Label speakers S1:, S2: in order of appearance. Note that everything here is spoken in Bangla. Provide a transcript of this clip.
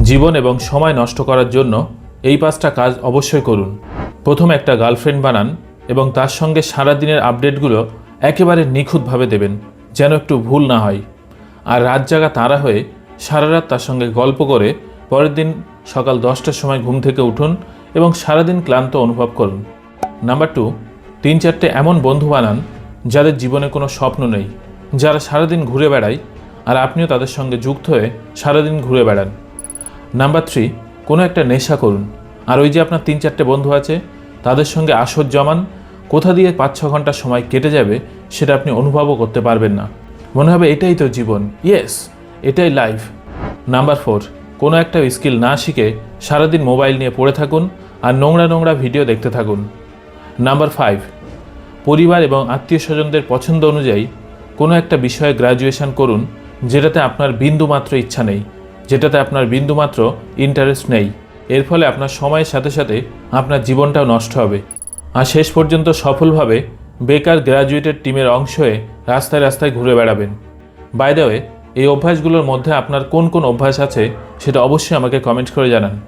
S1: জীবন এবং সময় নষ্ট করার জন্য এই 5টা কাজ অবশ্যই করুন। প্রথম, একটা গার্লফ্রেন্ড বানান এবং তার সঙ্গে সারাদিনের আপডেটগুলো একেবারে নিখুঁতভাবে দেবেন, যেন একটু ভুল না হয়। আর রাত জাগা তারা হয়ে সারা রাত তার সঙ্গে গল্প করে পরের দিন সকাল 10টার সময় ঘুম থেকে উঠুন এবং সারাদিন ক্লান্ত অনুভব করুন। নাম্বার 2, 3-4টে এমন বন্ধু বানান যাদের জীবনে কোনো স্বপ্ন নেই, যারা সারাদিন ঘুরে বেড়ায় আর আপনিও তাদের সঙ্গে যুক্ত হয়ে সারাদিন ঘুরে বেড়ান। নাম্বার 3, কোনো একটা নেশা করুন আর ওই যে আপনার 3-4টে বন্ধু আছে তাদের সঙ্গে আসর জমান। কোথা দিয়ে 5-6 ঘন্টা সময় কেটে যাবে সেটা আপনি অনুভবও করতে পারবেন না, মনে হবে এটাই তো জীবন, ইয়েস এটাই লাইফ। নাম্বার 4, কোনো একটা স্কিল না শিখে সারাদিন মোবাইল নিয়ে পড়ে থাকুন আর নোংরা নোংরা ভিডিও দেখতে থাকুন। নাম্বার 5, পরিবার এবং আত্মীয় স্বজনদের পছন্দ অনুযায়ী কোনো একটা বিষয়ে গ্র্যাজুয়েশন করুন যেটাতে আপনার বিন্দুমাত্র ইচ্ছা নেই, যেটাতে আপনার বিন্দুমাত্র ইন্টারেস্ট নেই। এর ফলে আপনার সময়ের সাথে সাথে আপনার জীবনটাও নষ্ট হবে। আর শেষ পর্যন্ত সফলভাবে বেকার গ্র্যাজুয়েটেড টিমের অংশ হয়ে রাস্তায় রাস্তায় ঘুরে বেড়াবেন। বাই দ্য ওয়ে, এই অভ্যাসগুলোর মধ্যে আপনার কোন কোন অভ্যাস আছে সেটা অবশ্যই আমাকে কমেন্ট করে জানান।